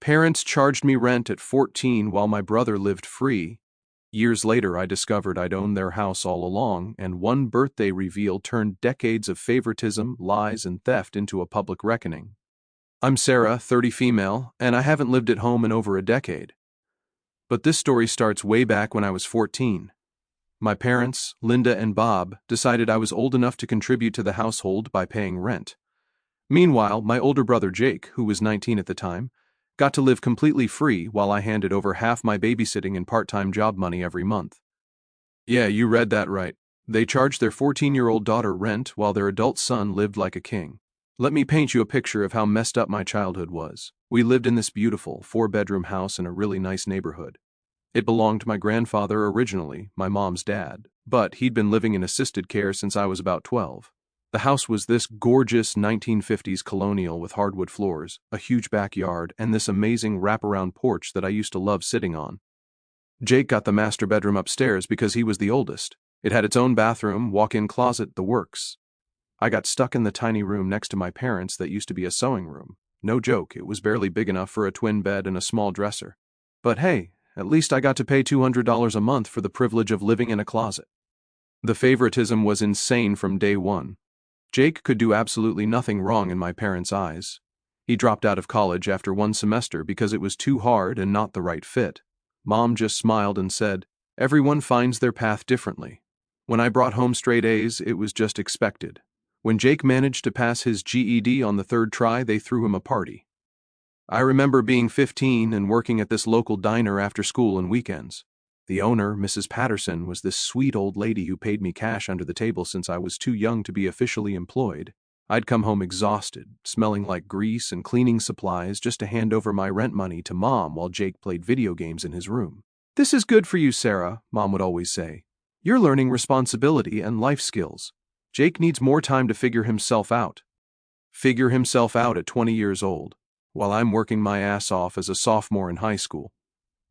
Parents charged me rent at 14 while my brother lived free. Years later, I discovered I'd owned their house all along, and one birthday reveal turned decades of favoritism, lies, and theft into a public reckoning. I'm Sarah, 30 female, and I haven't lived at home in over a decade. But this story starts way back when I was 14. My parents, Linda and Bob, decided I was old enough to contribute to the household by paying rent. Meanwhile, my older brother Jake, who was 19 at the time, got to live completely free while I handed over half my babysitting and part-time job money every month. Yeah, you read that right. They charged their 14-year-old daughter rent while their adult son lived like a king. Let me paint you a picture of how messed up my childhood was. We lived in this beautiful 4-bedroom house in a really nice neighborhood. It belonged to my grandfather originally, my mom's dad, but he'd been living in assisted care since I was about 12. The house was this gorgeous 1950s colonial with hardwood floors, a huge backyard, and this amazing wraparound porch that I used to love sitting on. Jake got the master bedroom upstairs because he was the oldest. It had its own bathroom, walk-in closet, the works. I got stuck in the tiny room next to my parents that used to be a sewing room. No joke, it was barely big enough for a twin bed and a small dresser. But hey, at least I got to pay $200 a month for the privilege of living in a closet. The favoritism was insane from day one. Jake could do absolutely nothing wrong in my parents' eyes. He dropped out of college after one semester because it was too hard and not the right fit. Mom just smiled and said, "Everyone finds their path differently." When I brought home straight A's, it was just expected. When Jake managed to pass his GED on the third try, they threw him a party. I remember being 15 and working at this local diner after school and weekends. The owner, Mrs. Patterson, was this sweet old lady who paid me cash under the table since I was too young to be officially employed. I'd come home exhausted, smelling like grease and cleaning supplies just to hand over my rent money to Mom while Jake played video games in his room. "This is good for you, Sarah," Mom would always say. "You're learning responsibility and life skills. Jake needs more time to figure himself out." Figure himself out at 20 years old, while I'm working my ass off as a sophomore in high school.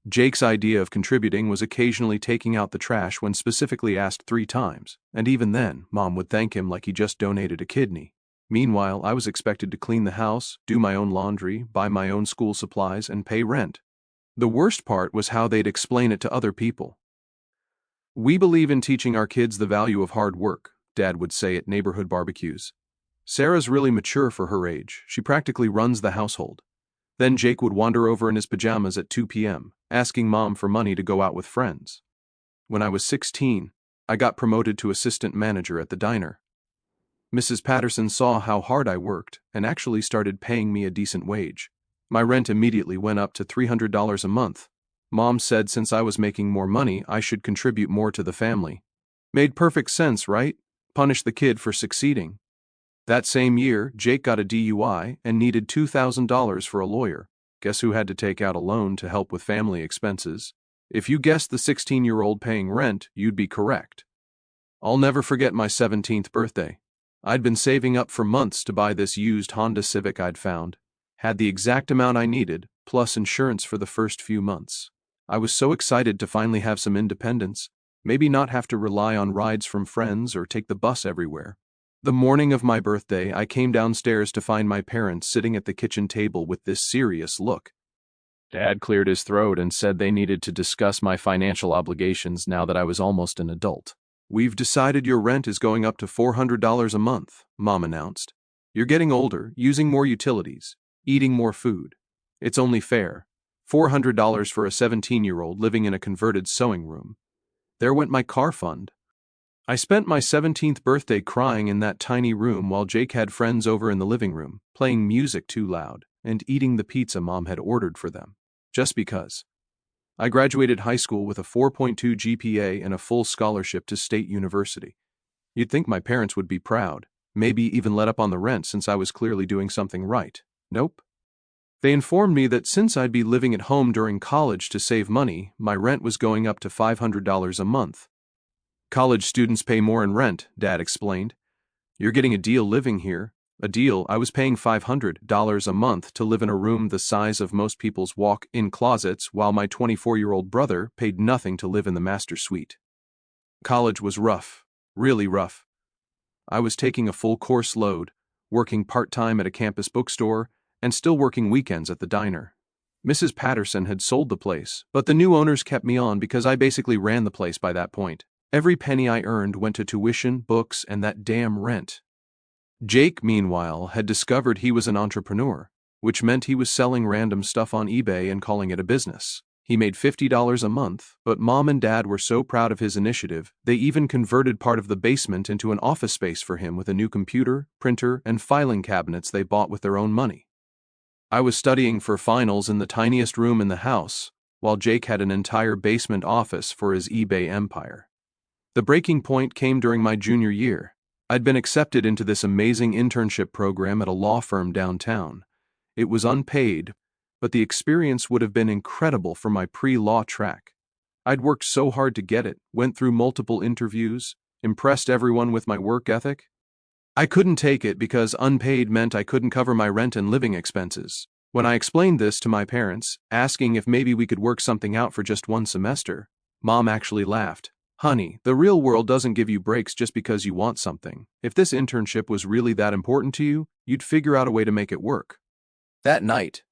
Jake's idea of contributing was occasionally taking out the trash when specifically asked 3 times, and even then, Mom would thank him like he just donated a kidney. Meanwhile, I was expected to clean the house, do my own laundry, buy my own school supplies, and pay rent. The worst part was how they'd explain it to other people. "We believe in teaching our kids the value of hard work," Dad would say at neighborhood barbecues. "Sarah's really mature for her age. She practically runs the household." Then Jake would wander over in his pajamas at 2 p.m., asking Mom for money to go out with friends. When I was 16, I got promoted to assistant manager at the diner. Mrs. Patterson saw how hard I worked and actually started paying me a decent wage. My rent immediately went up to $300 a month. Mom said since I was making more money, I should contribute more to the family. Made perfect sense, right? Punish the kid for succeeding. That same year, Jake got a DUI and needed $2,000 for a lawyer. Guess who had to take out a loan to help with family expenses? If you guessed the 16-year-old paying rent, you'd be correct. I'll never forget my 17th birthday. I'd been saving up for months to buy this used Honda Civic I'd found. Had the exact amount I needed, plus insurance for the first few months. I was so excited to finally have some independence, maybe not have to rely on rides from friends or take the bus everywhere. The morning of my birthday, I came downstairs to find my parents sitting at the kitchen table with this serious look. Dad cleared his throat and said they needed to discuss my financial obligations now that I was almost an adult. "We've decided your rent is going up to $400 a month," Mom announced. "You're getting older, using more utilities, eating more food. It's only fair. $400 for a 17-year-old living in a converted sewing room." There went my car fund. I spent my 17th birthday crying in that tiny room while Jake had friends over in the living room, playing music too loud, and eating the pizza Mom had ordered for them. Just because. I graduated high school with a 4.2 GPA and a full scholarship to State University. You'd think my parents would be proud, maybe even let up on the rent since I was clearly doing something right. Nope. They informed me that since I'd be living at home during college to save money, my rent was going up to $500 a month. "College students pay more in rent," Dad explained. "You're getting a deal living here." A deal. I was paying $500 a month to live in a room the size of most people's walk-in closets, while my 24-year-old brother paid nothing to live in the master suite. College was rough, really rough. I was taking a full course load, working part-time at a campus bookstore, and still working weekends at the diner. Mrs. Patterson had sold the place, but the new owners kept me on because I basically ran the place by that point. Every penny I earned went to tuition, books, and that damn rent. Jake, meanwhile, had discovered he was an entrepreneur, which meant he was selling random stuff on eBay and calling it a business. He made $50 a month, but Mom and Dad were so proud of his initiative, they even converted part of the basement into an office space for him with a new computer, printer, and filing cabinets they bought with their own money. I was studying for finals in the tiniest room in the house, while Jake had an entire basement office for his eBay empire. The breaking point came during my junior year. I'd been accepted into this amazing internship program at a law firm downtown. It was unpaid, but the experience would have been incredible for my pre-law track. I'd worked so hard to get it, went through multiple interviews, impressed everyone with my work ethic. I couldn't take it because unpaid meant I couldn't cover my rent and living expenses. When I explained this to my parents, asking if maybe we could work something out for just one semester, Mom actually laughed. "Honey, the real world doesn't give you breaks just because you want something. If this internship was really that important to you, you'd figure out a way to make it work." That night,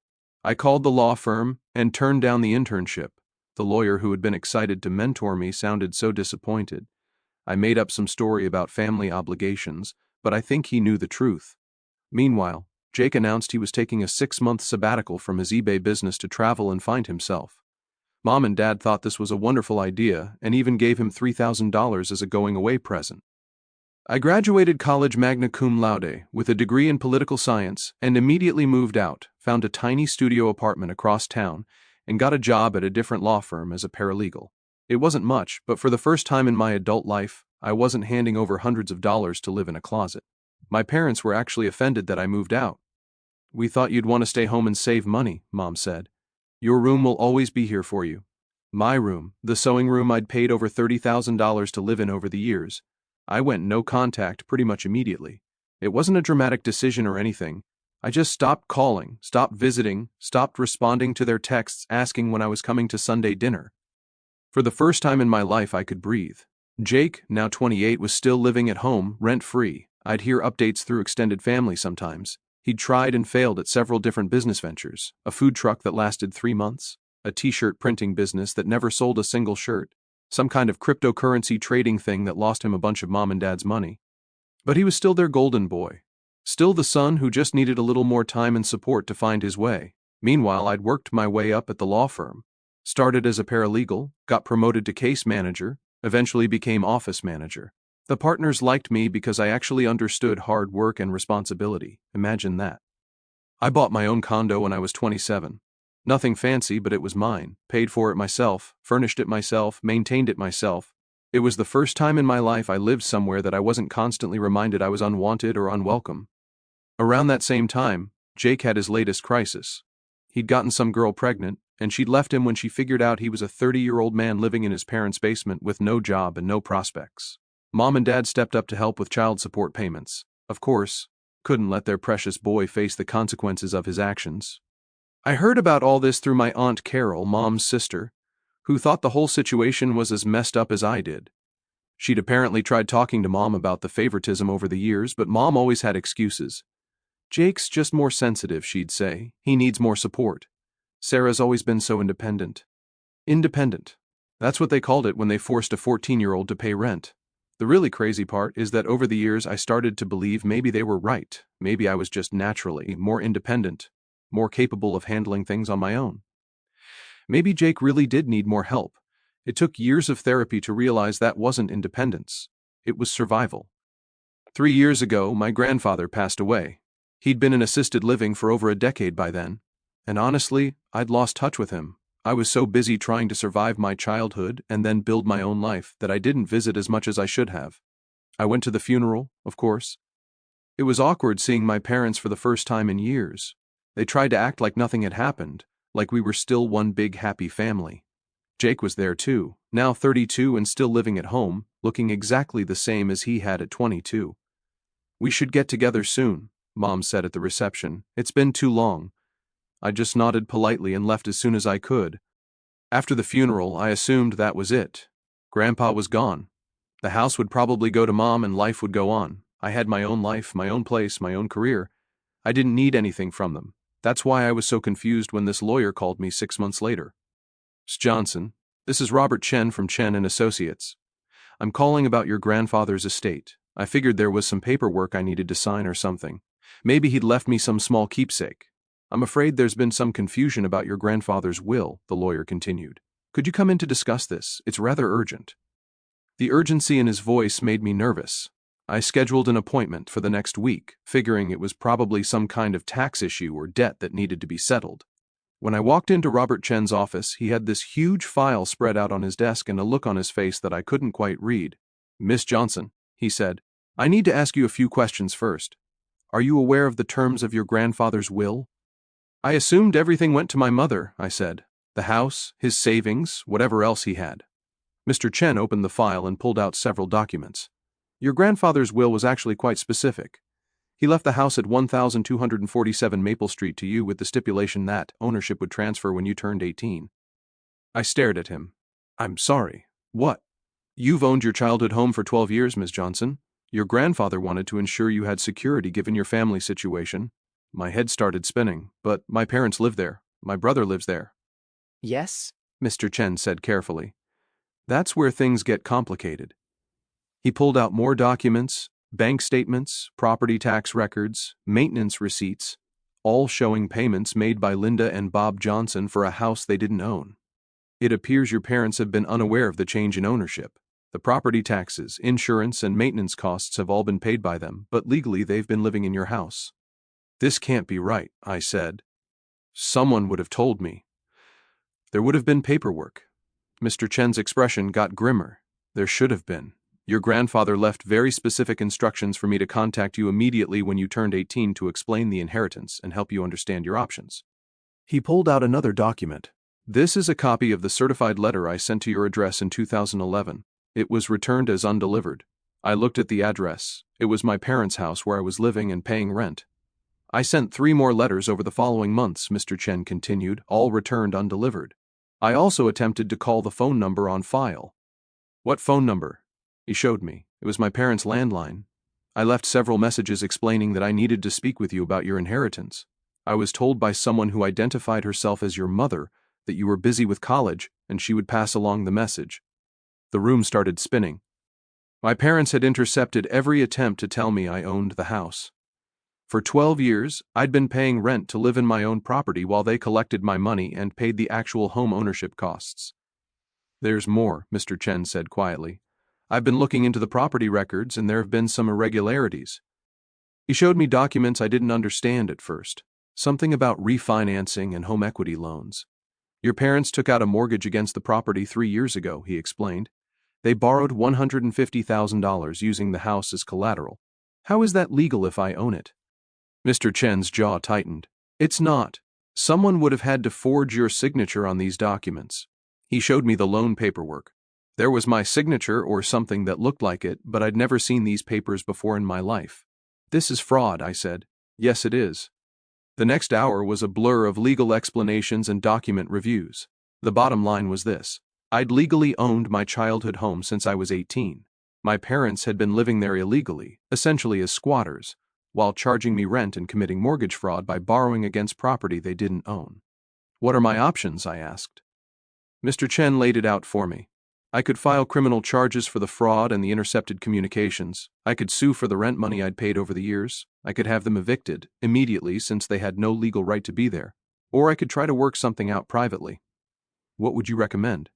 I called the law firm and turned down the internship. The lawyer who had been excited to mentor me sounded so disappointed. I made up some story about family obligations, but I think he knew the truth. Meanwhile, Jake announced he was taking a 6-month sabbatical from his eBay business to travel and find himself. Mom and Dad thought this was a wonderful idea and even gave him $3,000 as a going-away present. I graduated college magna cum laude with a degree in political science and immediately moved out, found a tiny studio apartment across town, and got a job at a different law firm as a paralegal. It wasn't much, but for the first time in my adult life, I wasn't handing over hundreds of dollars to live in a closet. My parents were actually offended that I moved out. "We thought you'd want to stay home and save money," Mom said. "Your room will always be here for you." My room, the sewing room I'd paid over $30,000 to live in over the years. I went no contact pretty much immediately. It wasn't a dramatic decision or anything. I just stopped calling, stopped visiting, stopped responding to their texts asking when I was coming to Sunday dinner. For the first time in my life I could breathe. Jake, now 28, was still living at home, rent-free. I'd hear updates through extended family sometimes. He'd tried and failed at several different business ventures, a food truck that lasted 3 months, a t-shirt printing business that never sold a single shirt, some kind of cryptocurrency trading thing that lost him a bunch of Mom and Dad's money. But he was still their golden boy. Still the son who just needed a little more time and support to find his way. Meanwhile, I'd worked my way up at the law firm. Started as a paralegal, got promoted to case manager, eventually became office manager. The partners liked me because I actually understood hard work and responsibility. Imagine that. I bought my own condo when I was 27. Nothing fancy, but it was mine. Paid for it myself, furnished it myself, maintained it myself. It was the first time in my life I lived somewhere that I wasn't constantly reminded I was unwanted or unwelcome. Around that same time, Jake had his latest crisis. He'd gotten some girl pregnant, and she'd left him when she figured out he was a 30-year-old man living in his parents' basement with no job and no prospects. Mom and Dad stepped up to help with child support payments. Of course, couldn't let their precious boy face the consequences of his actions. I heard about all this through my Aunt Carol, Mom's sister, who thought the whole situation was as messed up as I did. She'd apparently tried talking to Mom about the favoritism over the years, but Mom always had excuses. "Jake's just more sensitive," she'd say. "He needs more support. Sarah's always been so independent." Independent. That's what they called it when they forced a 14-year-old to pay rent. The really crazy part is that over the years I started to believe maybe they were right. Maybe I was just naturally more independent, more capable of handling things on my own. Maybe Jake really did need more help. It took years of therapy to realize that wasn't independence. It was survival. 3 years ago, my grandfather passed away. He'd been in assisted living for over a decade by then. And honestly, I'd lost touch with him. I was so busy trying to survive my childhood and then build my own life that I didn't visit as much as I should have. I went to the funeral, of course. It was awkward seeing my parents for the first time in years. They tried to act like nothing had happened, like we were still one big happy family. Jake was there too, now 32 and still living at home, looking exactly the same as he had at 22. "We should get together soon," Mom said at the reception. "It's been too long." I just nodded politely and left as soon as I could. After the funeral, I assumed that was it. Grandpa was gone. The house would probably go to Mom and life would go on. I had my own life, my own place, my own career. I didn't need anything from them. That's why I was so confused when this lawyer called me 6 months later. Ms. Johnson, this is Robert Chen from Chen and Associates. I'm calling about your grandfather's estate. I figured there was some paperwork I needed to sign or something. Maybe he'd left me some small keepsake. I'm afraid there's been some confusion about your grandfather's will, the lawyer continued. Could you come in to discuss this? It's rather urgent. The urgency in his voice made me nervous. I scheduled an appointment for the next week, figuring it was probably some kind of tax issue or debt that needed to be settled. When I walked into Robert Chen's office, he had this huge file spread out on his desk and a look on his face that I couldn't quite read. Miss Johnson, he said, I need to ask you a few questions first. Are you aware of the terms of your grandfather's will? I assumed everything went to my mother, I said. The house, his savings, whatever else he had. Mr. Chen opened the file and pulled out several documents. Your grandfather's will was actually quite specific. He left the house at 1247 Maple Street to you with the stipulation that ownership would transfer when you turned 18. I stared at him. I'm sorry. What? You've owned your childhood home for 12 years, Ms. Johnson. Your grandfather wanted to ensure you had security given your family situation. My head started spinning, but my parents live there. My brother lives there. Yes? Mr. Chen said carefully. That's where things get complicated. He pulled out more documents, bank statements, property tax records, maintenance receipts, all showing payments made by Linda and Bob Johnson for a house they didn't own. It appears your parents have been unaware of the change in ownership. The property taxes, insurance, and maintenance costs have all been paid by them, but legally they've been living in your house. This can't be right, I said. Someone would have told me. There would have been paperwork. Mr. Chen's expression got grimmer. There should have been. Your grandfather left very specific instructions for me to contact you immediately when you turned 18 to explain the inheritance and help you understand your options. He pulled out another document. This is a copy of the certified letter I sent to your address in 2011. It was returned as undelivered. I looked at the address. It was my parents' house where I was living and paying rent. I sent 3 more letters over the following months, Mr. Chen continued, all returned undelivered. I also attempted to call the phone number on file. What phone number? He showed me. It was my parents' landline. I left several messages explaining that I needed to speak with you about your inheritance. I was told by someone who identified herself as your mother that you were busy with college and she would pass along the message. The room started spinning. My parents had intercepted every attempt to tell me I owned the house. For 12 years, I'd been paying rent to live in my own property while they collected my money and paid the actual home ownership costs. There's more, Mr. Chen said quietly. I've been looking into the property records and there have been some irregularities. He showed me documents I didn't understand at first. Something about refinancing and home equity loans. Your parents took out a mortgage against the property 3 years ago, he explained. They borrowed $150,000 using the house as collateral. How is that legal if I own it? Mr. Chen's jaw tightened. It's not. Someone would have had to forge your signature on these documents. He showed me the loan paperwork. There was my signature or something that looked like it, but I'd never seen these papers before in my life. This is fraud, I said. Yes, it is. The next hour was a blur of legal explanations and document reviews. The bottom line was this. I'd legally owned my childhood home since I was 18. My parents had been living there illegally, essentially as squatters, while charging me rent and committing mortgage fraud by borrowing against property they didn't own. What are my options? I asked. Mr. Chen laid it out for me. I could file criminal charges for the fraud and the intercepted communications. I could sue for the rent money I'd paid over the years. I could have them evicted immediately since they had no legal right to be there. Or I could try to work something out privately. What would you recommend?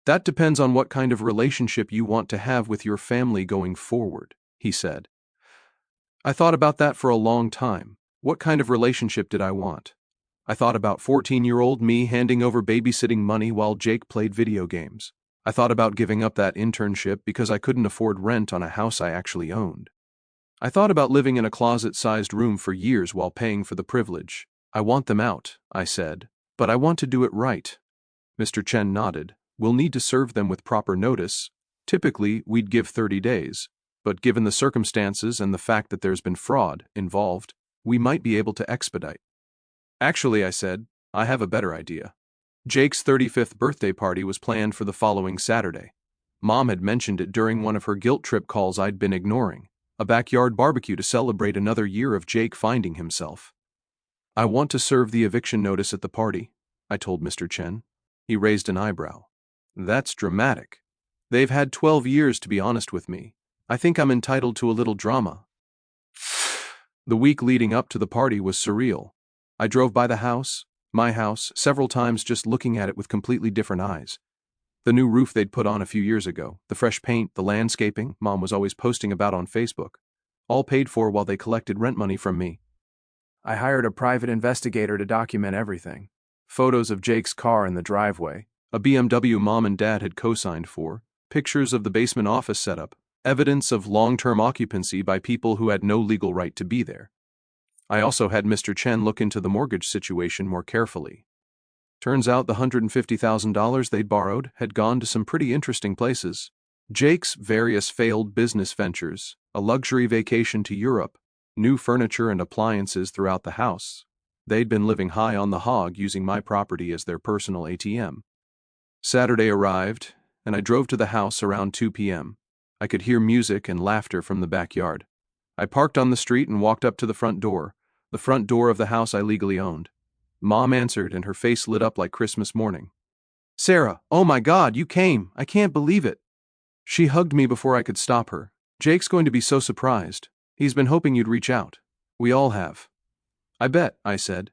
That depends on what kind of relationship you want to have with your family going forward, he said. I thought about that for a long time. What kind of relationship did I want? I thought about 14-year-old me handing over babysitting money while Jake played video games. I thought about giving up that internship because I couldn't afford rent on a house I actually owned. I thought about living in a closet-sized room for years while paying for the privilege. I want them out, I said, but I want to do it right. Mr. Chen nodded. We'll need to serve them with proper notice. Typically, we'd give 30 days, but given the circumstances and the fact that there's been fraud involved, we might be able to expedite. Actually, I said, I have a better idea. Jake's 35th birthday party was planned for the following Saturday. Mom had mentioned it during one of her guilt trip calls I'd been ignoring, a backyard barbecue to celebrate another year of Jake finding himself. I want to serve the eviction notice at the party, I told Mr. Chen. He raised an eyebrow. That's dramatic. They've had 12 years to be honest with me. I think I'm entitled to a little drama. The week leading up to the party was surreal. I drove by the house, my house, several times just looking at it with completely different eyes. The new roof they'd put on a few years ago, the fresh paint, the landscaping Mom was always posting about on Facebook. All paid for while they collected rent money from me. I hired a private investigator to document everything. Photos of Jake's car in the driveway, a BMW Mom and Dad had co-signed for, pictures of the basement office setup, evidence of long-term occupancy by people who had no legal right to be there. I also had Mr. Chen look into the mortgage situation more carefully. Turns out the $150,000 they'd borrowed had gone to some pretty interesting places. Jake's various failed business ventures, a luxury vacation to Europe, new furniture and appliances throughout the house. They'd been living high on the hog using my property as their personal ATM. Saturday arrived, and I drove to the house around 2 p.m. I could hear music and laughter from the backyard. I parked on the street and walked up to the front door of the house I legally owned. Mom answered and her face lit up like Christmas morning. "Sarah, oh my God, you came! I can't believe it!" She hugged me before I could stop her. "Jake's going to be so surprised. He's been hoping you'd reach out. We all have." "I bet," I said.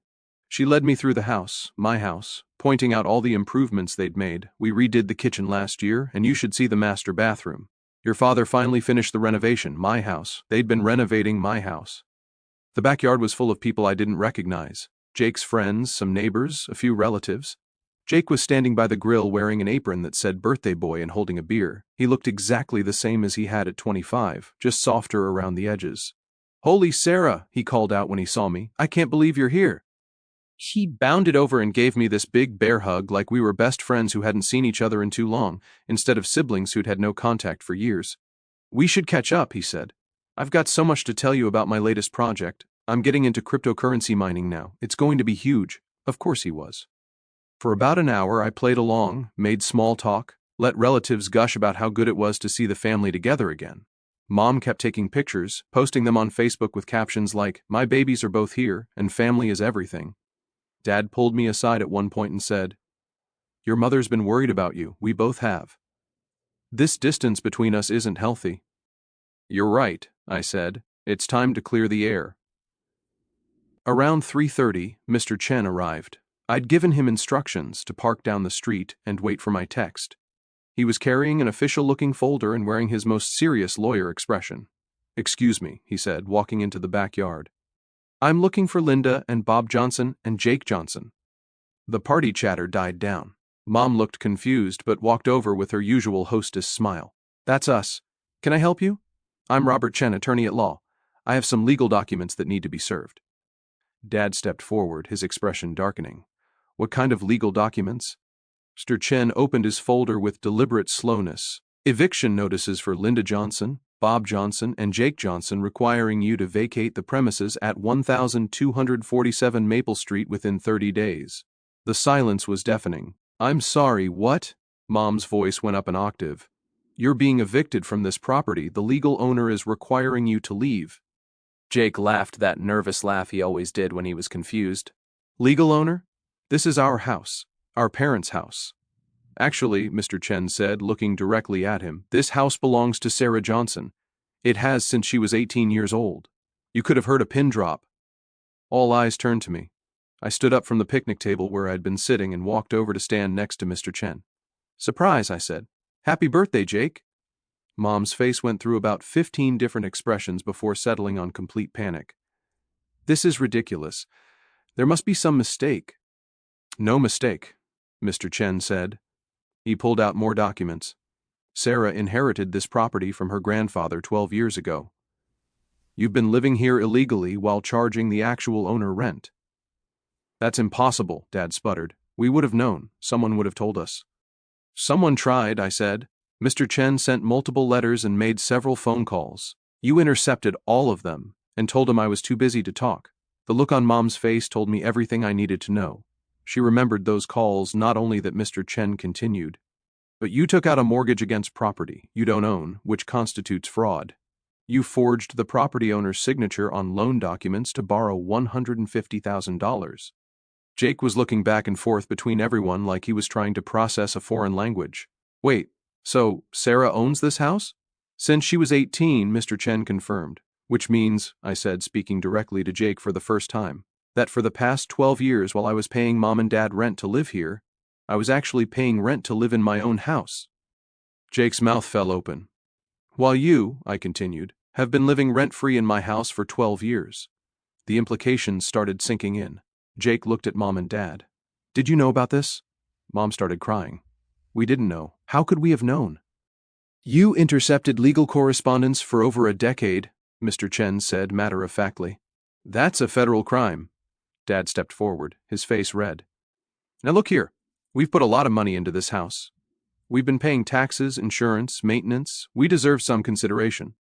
She led me through the house, my house, pointing out all the improvements they'd made. "We redid the kitchen last year, and you should see the master bathroom. Your father finally finished the renovation, my house. They'd been renovating my house." The backyard was full of people I didn't recognize. Jake's friends, some neighbors, a few relatives. Jake was standing by the grill wearing an apron that said birthday boy and holding a beer. He looked exactly the same as he had at 25, just softer around the edges. "Holy Sarah," he called out when he saw me. "I can't believe you're here." He bounded over and gave me this big bear hug like we were best friends who hadn't seen each other in too long, instead of siblings who'd had no contact for years. "We should catch up," he said. "I've got so much to tell you about my latest project. I'm getting into cryptocurrency mining now. It's going to be huge." Of course he was. For about an hour I played along, made small talk, let relatives gush about how good it was to see the family together again. Mom kept taking pictures, posting them on Facebook with captions like, "My babies are both here, and family is everything." Dad pulled me aside at one point and said, "Your mother's been worried about you, we both have. This distance between us isn't healthy." "You're right," I said. "It's time to clear the air." Around 3:30, Mr. Chen arrived. I'd given him instructions to park down the street and wait for my text. He was carrying an official-looking folder and wearing his most serious lawyer expression. "Excuse me," he said, walking into the backyard. "I'm looking for Linda and Bob Johnson and Jake Johnson." The party chatter died down. Mom looked confused but walked over with her usual hostess smile. "That's us. Can I help you? I'm Robert Chen, attorney at law. I have some legal documents that need to be served." Dad stepped forward, his expression darkening. "What kind of legal documents?" Mr. Chen opened his folder with deliberate slowness. "Eviction notices for Linda Johnson, Bob Johnson, and Jake Johnson requiring you to vacate the premises at 1247 Maple Street within 30 days. The silence was deafening. "I'm sorry, what?" Mom's voice went up an octave. "You're being evicted from this property. The legal owner is requiring you to leave." Jake laughed that nervous laugh he always did when he was confused. "Legal owner? This is our house, our parents' house." "Actually," Mr. Chen said, looking directly at him, "this house belongs to Sarah Johnson. It has since she was 18 years old. You could have heard a pin drop." All eyes turned to me. I stood up from the picnic table where I'd been sitting and walked over to stand next to Mr. Chen. "Surprise," I said. "Happy birthday, Jake." Mom's face went through about 15 different expressions before settling on complete panic. "This is ridiculous. There must be some mistake." "No mistake," Mr. Chen said. He pulled out more documents. "Sarah inherited this property from her grandfather 12 years ago. You've been living here illegally while charging the actual owner rent." "That's impossible," Dad sputtered. "We would have known. Someone would have told us." "Someone tried," I said. "Mr. Chen sent multiple letters and made several phone calls. You intercepted all of them and told him I was too busy to talk." The look on Mom's face told me everything I needed to know. She remembered those calls, not only that Mr. Chen continued. "But you took out a mortgage against property you don't own, which constitutes fraud." You forged the property owner's signature on loan documents to borrow $150,000. Jake was looking back and forth between everyone like he was trying to process a foreign language. Wait, so Sarah owns this house? Since she was 18, Mr. Chen confirmed. Which means, I said, speaking directly to Jake for the first time, that for the past 12 years while I was paying Mom and Dad rent to live here, I was actually paying rent to live in my own house. Jake's mouth fell open. While you, I continued, have been living rent-free in my house for 12 years. The implications started sinking in. Jake looked at Mom and Dad. Did you know about this? Mom started crying. We didn't know. How could we have known? You intercepted legal correspondence for over a decade, Mr. Chen said matter-of-factly. That's a federal crime. Dad stepped forward, his face red. Now look here. We've put a lot of money into this house. We've been paying taxes, insurance, maintenance. We deserve some consideration.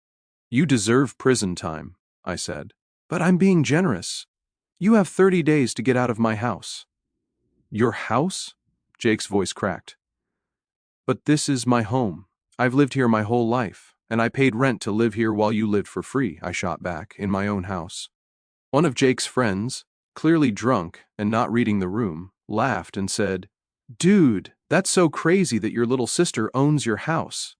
You deserve prison time, I said. But I'm being generous. You have 30 days to get out of my house. Your house? Jake's voice cracked. But this is my home. I've lived here my whole life, and I paid rent to live here while you lived for free, I shot back, in my own house. One of Jake's friends, clearly drunk and not reading the room, laughed and said, Dude, that's so crazy that your little sister owns your house.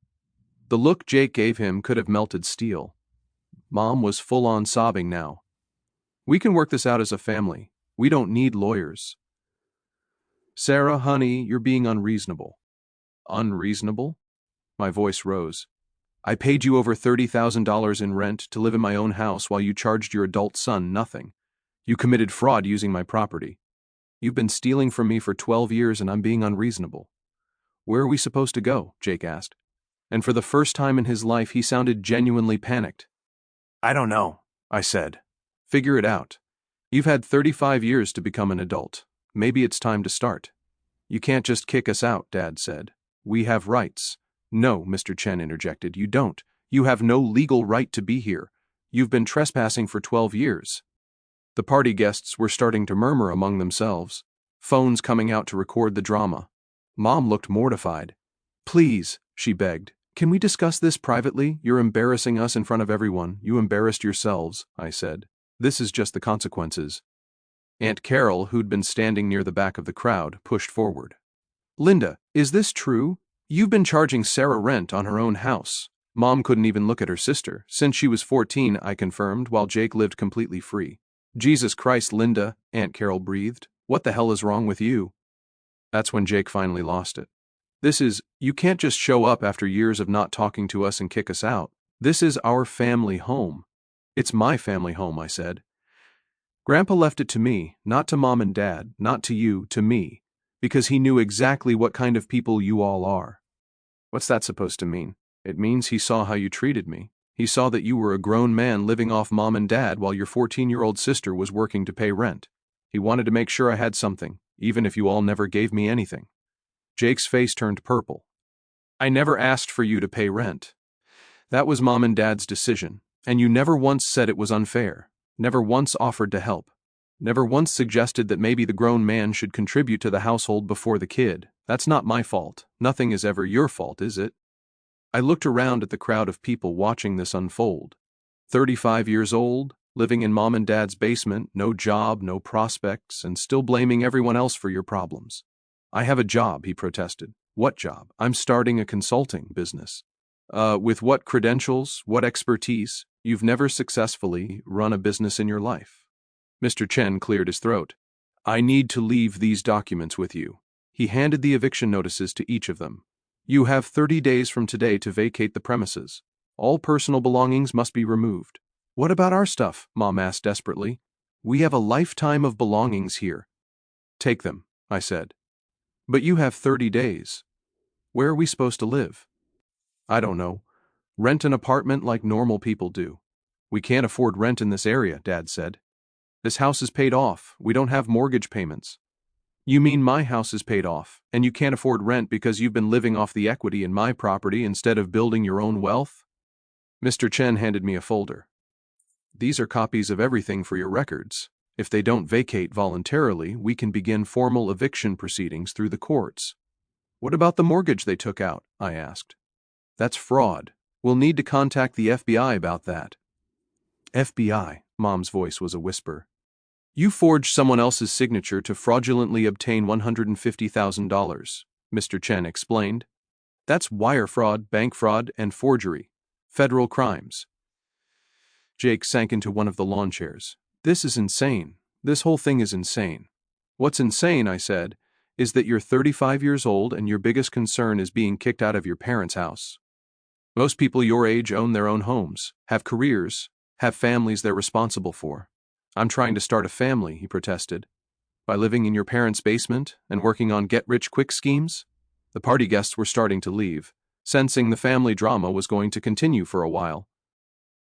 The look Jake gave him could have melted steel. Mom was full-on sobbing now. We can work this out as a family. We don't need lawyers. Sarah, honey, you're being unreasonable. Unreasonable? My voice rose. I paid you over $30,000 in rent to live in my own house while you charged your adult son nothing. You committed fraud using my property. You've been stealing from me for 12 years and I'm being unreasonable. Where are we supposed to go? Jake asked. And for the first time in his life, he sounded genuinely panicked. I don't know, I said. Figure it out. You've had 35 years to become an adult. Maybe it's time to start. You can't just kick us out, Dad said. We have rights. No, Mr. Chen interjected, you don't. You have no legal right to be here. You've been trespassing for 12 years. The party guests were starting to murmur among themselves, phones coming out to record the drama. Mom looked mortified. Please, she begged. Can we discuss this privately? You're embarrassing us in front of everyone. You embarrassed yourselves, I said. This is just the consequences. Aunt Carol, who'd been standing near the back of the crowd, pushed forward. Linda, is this true? You've been charging Sarah rent on her own house. Mom couldn't even look at her sister. Since she was 14, I confirmed, while Jake lived completely free. Jesus Christ, Linda, Aunt Carol breathed. What the hell is wrong with you? That's when Jake finally lost it. You can't just show up after years of not talking to us and kick us out. This is our family home. It's my family home, I said. Grandpa left it to me, not to Mom and Dad, not to you, to me, because he knew exactly what kind of people you all are. What's that supposed to mean? It means he saw how you treated me. He saw that you were a grown man living off Mom and Dad while your 14-year-old sister was working to pay rent. He wanted to make sure I had something, even if you all never gave me anything. Jake's face turned purple. I never asked for you to pay rent. That was Mom and Dad's decision, and you never once said it was unfair, never once offered to help, never once suggested that maybe the grown man should contribute to the household before the kid. That's not my fault. Nothing is ever your fault, is it? I looked around at the crowd of people watching this unfold. 35 years old, living in Mom and Dad's basement, no job, no prospects, and still blaming everyone else for your problems. I have a job, he protested. What job? I'm starting a consulting business. With what credentials, what expertise? You've never successfully run a business in your life. Mr. Chen cleared his throat. I need to leave these documents with you. He handed the eviction notices to each of them. You have 30 days from today to vacate the premises. All personal belongings must be removed. What about our stuff? Mom asked desperately. We have a lifetime of belongings here. Take them, I said. But you have 30 days. Where are we supposed to live? I don't know. Rent an apartment like normal people do. We can't afford rent in this area, Dad said. This house is paid off. We don't have mortgage payments. You mean my house is paid off, and you can't afford rent because you've been living off the equity in my property instead of building your own wealth? Mr. Chen handed me a folder. These are copies of everything for your records. If they don't vacate voluntarily, we can begin formal eviction proceedings through the courts. What about the mortgage they took out? I asked. That's fraud. We'll need to contact the FBI about that. FBI, Mom's voice was a whisper. You forged someone else's signature to fraudulently obtain $150,000, Mr. Chen explained. That's wire fraud, bank fraud, and forgery. Federal crimes. Jake sank into one of the lawn chairs. This is insane. This whole thing is insane. What's insane, I said, is that you're 35 years old and your biggest concern is being kicked out of your parents' house. Most people your age own their own homes, have careers, have families they're responsible for. I'm trying to start a family, he protested. By living in your parents' basement and working on get-rich-quick schemes? The party guests were starting to leave, sensing the family drama was going to continue for a while.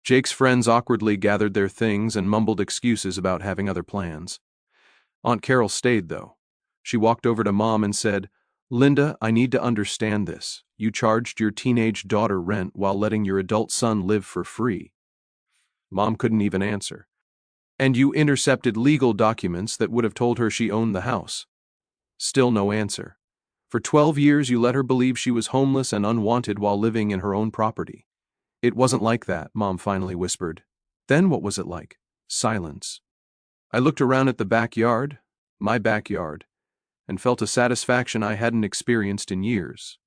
Jake's friends awkwardly gathered their things and mumbled excuses about having other plans. Aunt Carol stayed, though. She walked over to Mom and said, Linda, I need to understand this. You charged your teenage daughter rent while letting your adult son live for free. Mom couldn't even answer. And you intercepted legal documents that would have told her she owned the house. Still no answer. For 12 years you let her believe she was homeless and unwanted while living in her own property. It wasn't like that, Mom finally whispered. Then what was it like? Silence. I looked around at the backyard, my backyard, and felt a satisfaction I hadn't experienced in years.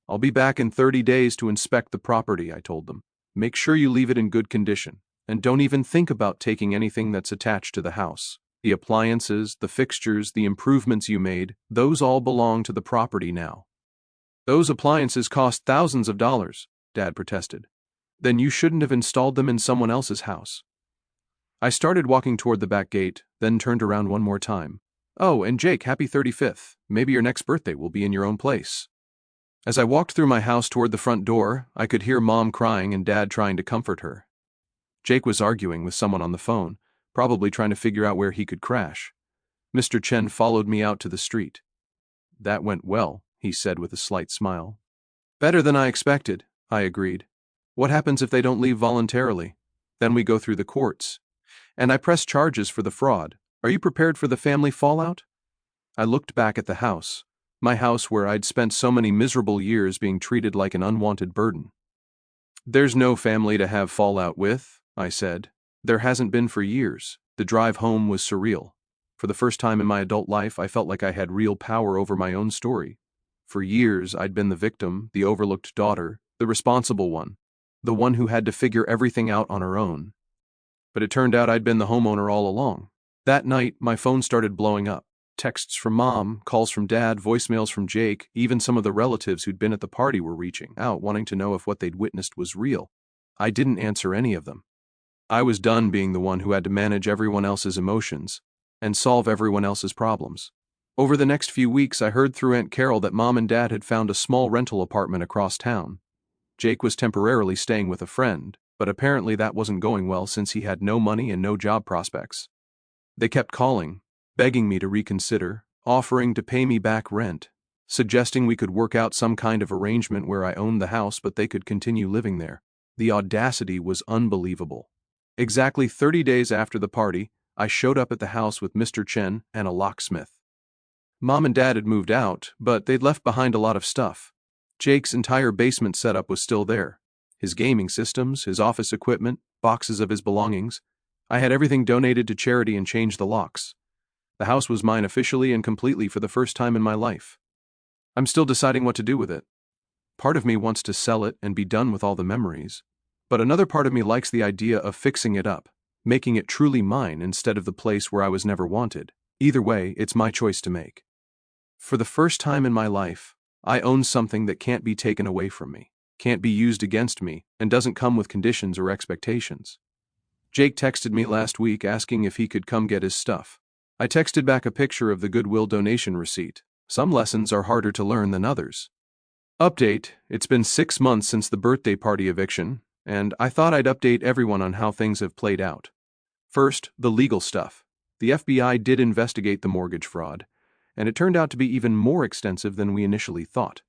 I'll be back in 30 days to inspect the property, I told them. Make sure you leave it in good condition, and don't even think about taking anything that's attached to the house. The appliances, the fixtures, the improvements you made, those all belong to the property now. Those appliances cost thousands of dollars, Dad protested. Then you shouldn't have installed them in someone else's house. I started walking toward the back gate, then turned around one more time. Oh, and Jake, happy 35th. Maybe your next birthday will be in your own place. As I walked through my house toward the front door, I could hear Mom crying and Dad trying to comfort her. Jake was arguing with someone on the phone, probably trying to figure out where he could crash. Mr. Chen followed me out to the street. That went well, he said with a slight smile. Better than I expected, I agreed. What happens if they don't leave voluntarily? Then we go through the courts. And I press charges for the fraud. Are you prepared for the family fallout? I looked back at the house, my house where I'd spent so many miserable years being treated like an unwanted burden. There's no family to have fallout with, I said. There hasn't been for years. The drive home was surreal. For the first time in my adult life, I felt like I had real power over my own story. For years, I'd been the victim, the overlooked daughter, the responsible one, the one who had to figure everything out on her own. But it turned out I'd been the homeowner all along. That night, my phone started blowing up. Texts from Mom, calls from Dad, voicemails from Jake, even some of the relatives who'd been at the party were reaching out, wanting to know if what they'd witnessed was real. I didn't answer any of them. I was done being the one who had to manage everyone else's emotions and solve everyone else's problems. Over the next few weeks, I heard through Aunt Carol that Mom and Dad had found a small rental apartment across town. Jake was temporarily staying with a friend, but apparently that wasn't going well since he had no money and no job prospects. They kept calling, begging me to reconsider, offering to pay me back rent, suggesting we could work out some kind of arrangement where I owned the house but they could continue living there. The audacity was unbelievable. Exactly 30 days after the party, I showed up at the house with Mr. Chen and a locksmith. Mom and Dad had moved out, but they'd left behind a lot of stuff. Jake's entire basement setup was still there. His gaming systems, his office equipment, boxes of his belongings. I had everything donated to charity and changed the locks. The house was mine officially and completely for the first time in my life. I'm still deciding what to do with it. Part of me wants to sell it and be done with all the memories. But another part of me likes the idea of fixing it up, making it truly mine instead of the place where I was never wanted. Either way, it's my choice to make. For the first time in my life, I own something that can't be taken away from me, can't be used against me, and doesn't come with conditions or expectations. Jake texted me last week asking if he could come get his stuff. I texted back a picture of the Goodwill donation receipt. Some lessons are harder to learn than others. Update: it's been 6 months since the birthday party eviction, and I thought I'd update everyone on how things have played out. First, the legal stuff. The FBI did investigate the mortgage fraud, and it turned out to be even more extensive than we initially thought.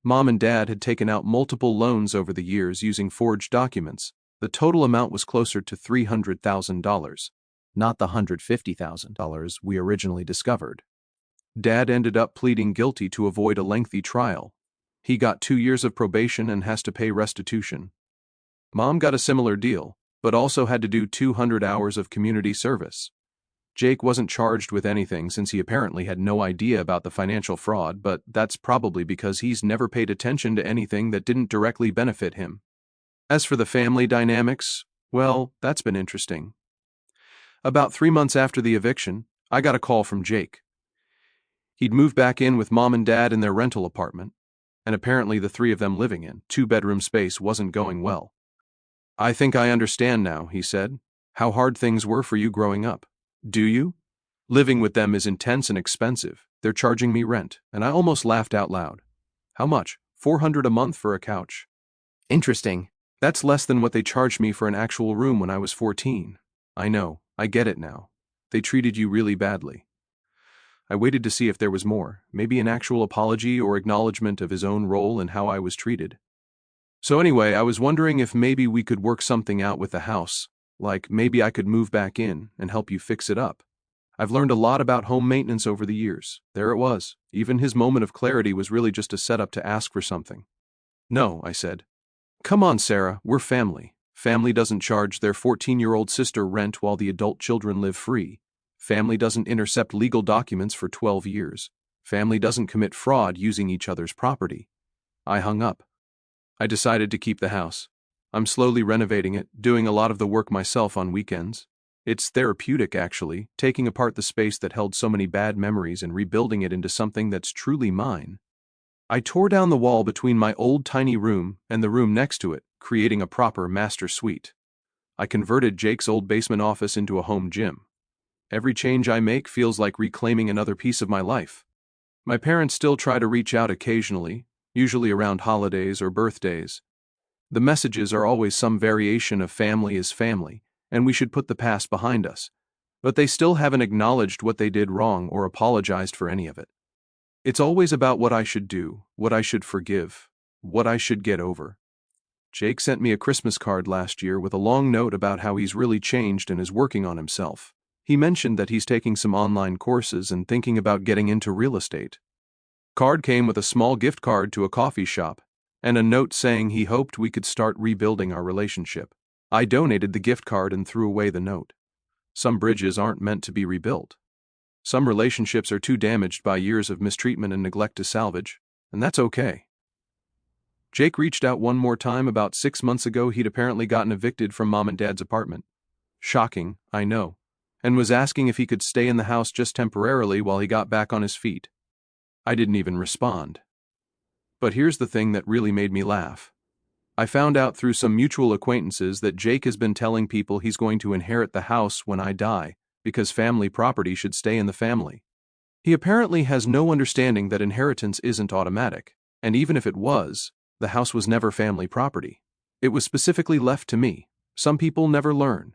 Mom and Dad had taken out multiple loans over the years using forged documents. The total amount was closer to $300,000, not the $150,000 we originally discovered. Dad ended up pleading guilty to avoid a lengthy trial. He got 2 years of probation and has to pay restitution. Mom got a similar deal, but also had to do 200 hours of community service. Jake wasn't charged with anything since he apparently had no idea about the financial fraud, but that's probably because he's never paid attention to anything that didn't directly benefit him. As for the family dynamics, well, that's been interesting. About 3 months after the eviction, I got a call from Jake. He'd moved back in with Mom and Dad in their rental apartment, and apparently the three of them living in two-bedroom space wasn't going well. "I think I understand now," he said, "how hard things were for you growing up. Do you? Living with them is intense and expensive. They're charging me rent," and I almost laughed out loud. "How much? $400 a month for a couch." "Interesting. That's less than what they charged me for an actual room when I was 14. "I know, I get it now. They treated you really badly." I waited to see if there was more, maybe an actual apology or acknowledgement of his own role in how I was treated. "So anyway, I was wondering if maybe we could work something out with the house, like maybe I could move back in and help you fix it up. I've learned a lot about home maintenance over the years." There it was. Even his moment of clarity was really just a setup to ask for something. "No," I said. "Come on, Sarah, we're family. Family doesn't charge their 14-year-old sister rent while the adult children live free. Family doesn't intercept legal documents for 12 years. Family doesn't commit fraud using each other's property." I hung up. I decided to keep the house. I'm slowly renovating it, doing a lot of the work myself on weekends. It's therapeutic, actually, taking apart the space that held so many bad memories and rebuilding it into something that's truly mine. I tore down the wall between my old tiny room and the room next to it, creating a proper master suite. I converted Jake's old basement office into a home gym. Every change I make feels like reclaiming another piece of my life. My parents still try to reach out occasionally, usually around holidays or birthdays. The messages are always some variation of family is family, and we should put the past behind us. But they still haven't acknowledged what they did wrong or apologized for any of it. It's always about what I should do, what I should forgive, what I should get over. Jake sent me a Christmas card last year with a long note about how he's really changed and is working on himself. He mentioned that he's taking some online courses and thinking about getting into real estate. Card came with a small gift card to a coffee shop, and a note saying he hoped we could start rebuilding our relationship. I donated the gift card and threw away the note. Some bridges aren't meant to be rebuilt. Some relationships are too damaged by years of mistreatment and neglect to salvage, and that's okay. Jake reached out one more time about 6 months ago. He'd apparently gotten evicted from Mom and Dad's apartment. Shocking, I know, and was asking if he could stay in the house just temporarily while he got back on his feet. I didn't even respond. But here's the thing that really made me laugh. I found out through some mutual acquaintances that Jake has been telling people he's going to inherit the house when I die, because family property should stay in the family. He apparently has no understanding that inheritance isn't automatic, and even if it was, the house was never family property. It was specifically left to me. Some people never learn.